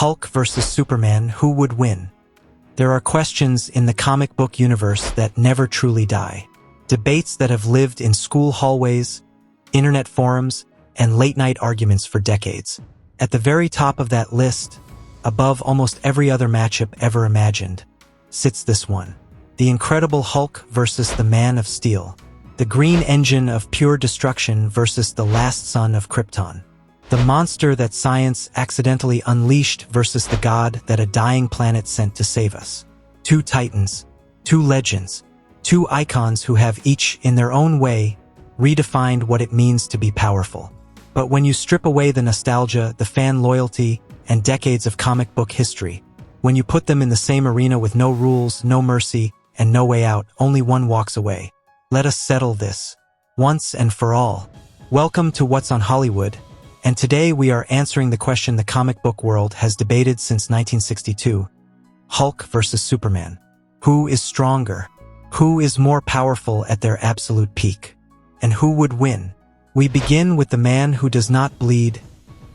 Hulk versus Superman, who would win? There are questions in the comic book universe that never truly die. Debates that have lived in school hallways, internet forums, and late-night arguments for decades. At the very top of that list, above almost every other matchup ever imagined, sits this one. The Incredible Hulk versus the Man of Steel. The green engine of pure destruction versus the last son of Krypton. The monster that science accidentally unleashed versus the god that a dying planet sent to save us. Two titans, two legends, two icons who have each, in their own way, redefined what it means to be powerful. But when you strip away the nostalgia, the fan loyalty, and decades of comic book history, when you put them in the same arena with no rules, no mercy, and no way out, only one walks away. Let us settle this, once and for all. Welcome to What's on Hollywood, and today we are answering the question the comic book world has debated since 1962. Hulk versus Superman. Who is stronger? Who is more powerful at their absolute peak? And who would win? We begin with the man who does not bleed,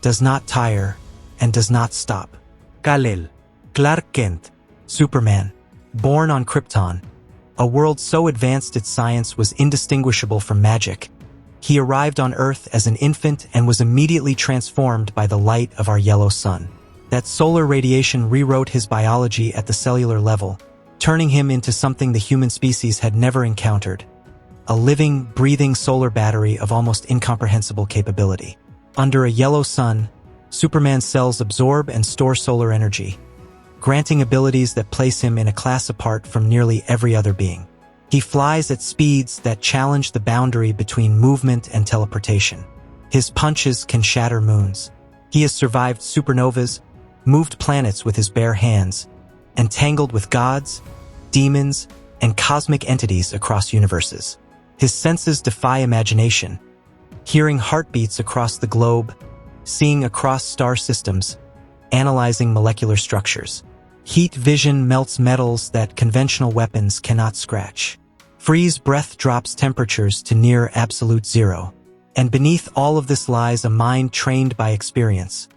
does not tire, and does not stop. Kal-El, Clark Kent, Superman. Born on Krypton, a world so advanced its science was indistinguishable from magic. He arrived on Earth as an infant and was immediately transformed by the light of our yellow sun. That solar radiation rewrote his biology at the cellular level, turning him into something the human species had never encountered. A living, breathing solar battery of almost incomprehensible capability. Under a yellow sun, Superman's cells absorb and store solar energy, granting abilities that place him in a class apart from nearly every other being. He flies at speeds that challenge the boundary between movement and teleportation. His punches can shatter moons. He has survived supernovas, moved planets with his bare hands, and tangled with gods, demons, and cosmic entities across universes. His senses defy imagination, hearing heartbeats across the globe, seeing across star systems, analyzing molecular structures. Heat vision melts metals that conventional weapons cannot scratch. Freeze breath drops temperatures to near absolute zero. And beneath all of this lies a mind trained by experience,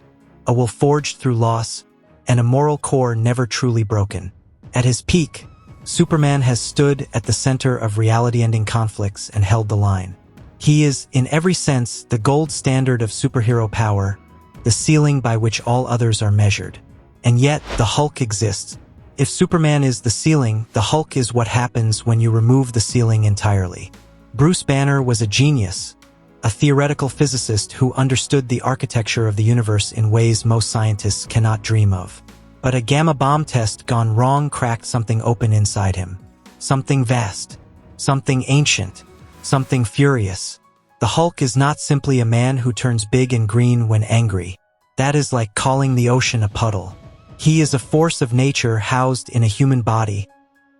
a will forged through loss, and a moral core never truly broken. At his peak, Superman has stood at the center of reality-ending conflicts and held the line. He is, in every sense, the gold standard of superhero power, the ceiling by which all others are measured. And yet, the Hulk exists. If Superman is the ceiling, the Hulk is what happens when you remove the ceiling entirely. Bruce Banner was a genius, a theoretical physicist who understood the architecture of the universe in ways most scientists cannot dream of. But a gamma bomb test gone wrong cracked something open inside him. Something vast. Something ancient. Something furious. The Hulk is not simply a man who turns big and green when angry. That is like calling the ocean a puddle. He is a force of nature housed in a human body,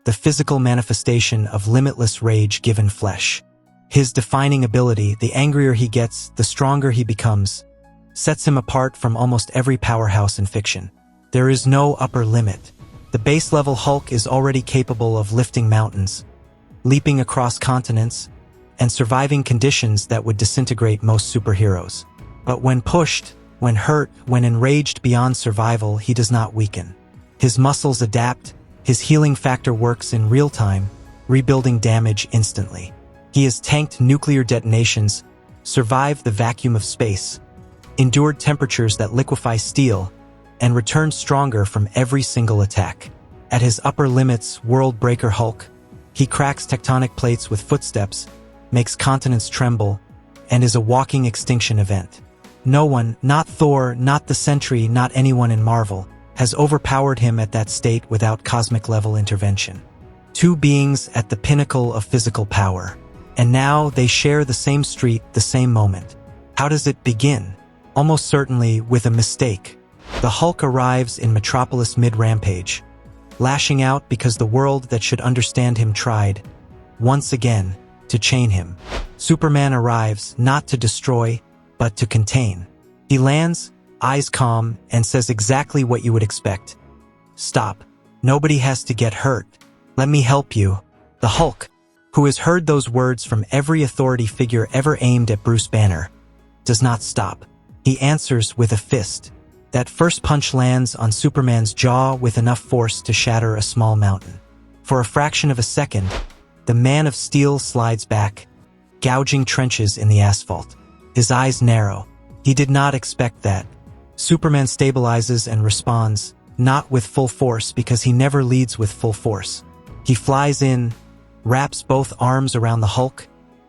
the physical manifestation of limitless rage given flesh. His defining ability, the angrier he gets, the stronger he becomes, sets him apart from almost every powerhouse in fiction. There is no upper limit. The base-level Hulk is already capable of lifting mountains, leaping across continents, and surviving conditions that would disintegrate most superheroes. But when pushed, when hurt, when enraged beyond survival, he does not weaken. His muscles adapt, his healing factor works in real time, rebuilding damage instantly. He has tanked nuclear detonations, survived the vacuum of space, endured temperatures that liquefy steel, and returned stronger from every single attack. At his upper limits, world-breaker Hulk, he cracks tectonic plates with footsteps, makes continents tremble, and is a walking extinction event. No one, not Thor, not the Sentry, not anyone in Marvel, has overpowered him at that state without cosmic-level intervention. Two beings at the pinnacle of physical power. And now they share the same street, the same moment. How does it begin? Almost certainly with a mistake. The Hulk arrives in Metropolis mid-rampage, lashing out because the world that should understand him tried, once again, to chain him. Superman arrives not to destroy, but to contain. He lands, eyes calm, and says exactly what you would expect. Stop. Nobody has to get hurt. Let me help you. The Hulk, who has heard those words from every authority figure ever aimed at Bruce Banner, does not stop. He answers with a fist. That first punch lands on Superman's jaw with enough force to shatter a small mountain. For a fraction of a second, the Man of Steel slides back, gouging trenches in the asphalt. His eyes narrow. He did not expect that. Superman stabilizes and responds, not with full force because he never leads with full force. He flies in, wraps both arms around the Hulk,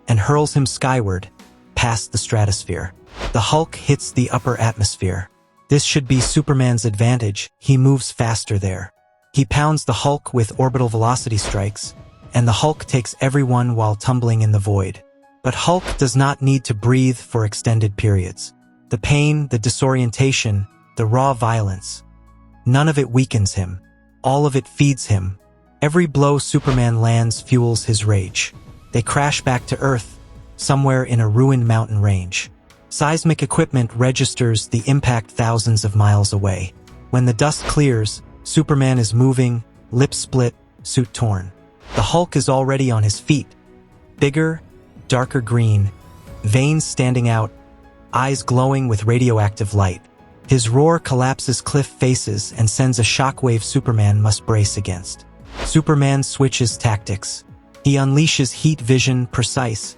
and hurls him skyward, past the stratosphere. The Hulk hits the upper atmosphere. This should be Superman's advantage. He moves faster there. He pounds the Hulk with orbital velocity strikes, and the Hulk takes everyone while tumbling in the void. But Hulk does not need to breathe for extended periods. The pain, the disorientation, the raw violence, none of it weakens him. All of it feeds him. Every blow Superman lands fuels his rage. They crash back to Earth, somewhere in a ruined mountain range. Seismic equipment registers the impact thousands of miles away. When the dust clears, Superman is moving, lips split, suit torn. The Hulk is already on his feet. Bigger, darker green, veins standing out, eyes glowing with radioactive light. His roar collapses cliff faces and sends a shockwave Superman must brace against. Superman switches tactics. He unleashes heat vision, precise,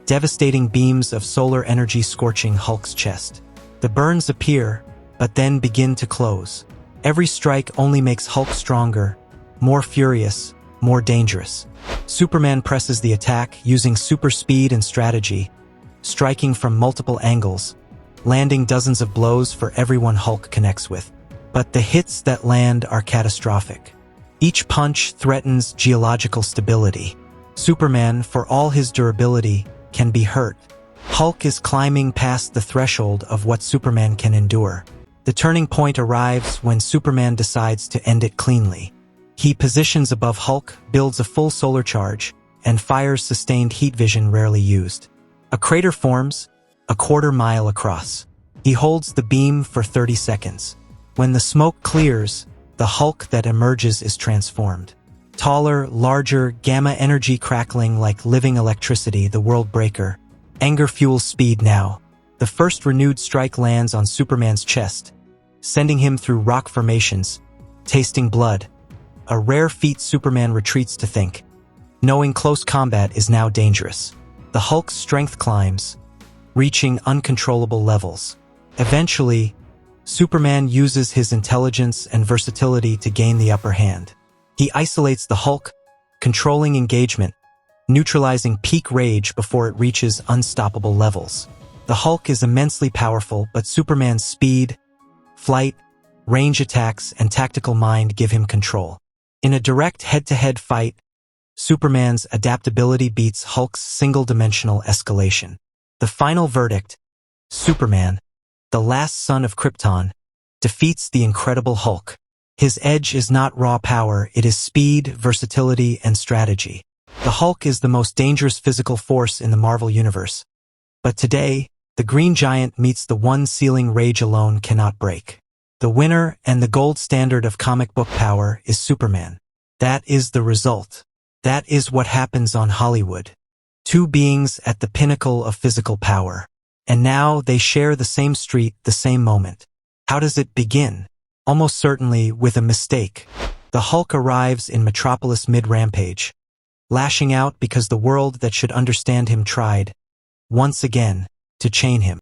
devastating beams of solar energy scorching Hulk's chest. The burns appear, but then begin to close. Every strike only makes Hulk stronger, more furious, more dangerous. Superman presses the attack using super speed and strategy, striking from multiple angles, landing dozens of blows for everyone Hulk connects with. But the hits that land are catastrophic. Each punch threatens geological stability. Superman, for all his durability, can be hurt. Hulk is climbing past the threshold of what Superman can endure. The turning point arrives when Superman decides to end it cleanly. He positions above Hulk, builds a full solar charge, and fires sustained heat vision rarely used. A crater forms, a quarter-mile across. He holds the beam for 30 seconds. When the smoke clears, the Hulk that emerges is transformed. Taller, larger, gamma energy crackling like living electricity, the world breaker. Anger fuels speed now. The first renewed strike lands on Superman's chest, sending him through rock formations, tasting blood. A rare feat Superman retreats to think, knowing close combat is now dangerous. The Hulk's strength climbs, reaching uncontrollable levels. Eventually, Superman uses his intelligence and versatility to gain the upper hand. He isolates the Hulk, controlling engagement, neutralizing peak rage before it reaches unstoppable levels. The Hulk is immensely powerful, but Superman's speed, flight, range attacks, and tactical mind give him control. In a direct head-to-head fight, Superman's adaptability beats Hulk's single-dimensional escalation. The final verdict, Superman, the last son of Krypton, defeats the Incredible Hulk. His edge is not raw power, it is speed, versatility, and strategy. The Hulk is the most dangerous physical force in the Marvel Universe. But today, the Green Giant meets the one ceiling rage alone cannot break. The winner and the gold standard of comic book power is Superman. That is the result. That is what happens on Hollywood. Two beings at the pinnacle of physical power. And now they share the same street, the same moment. How does it begin? Almost certainly with a mistake. The Hulk arrives in Metropolis mid-rampage, lashing out because the world that should understand him tried, once again, to chain him.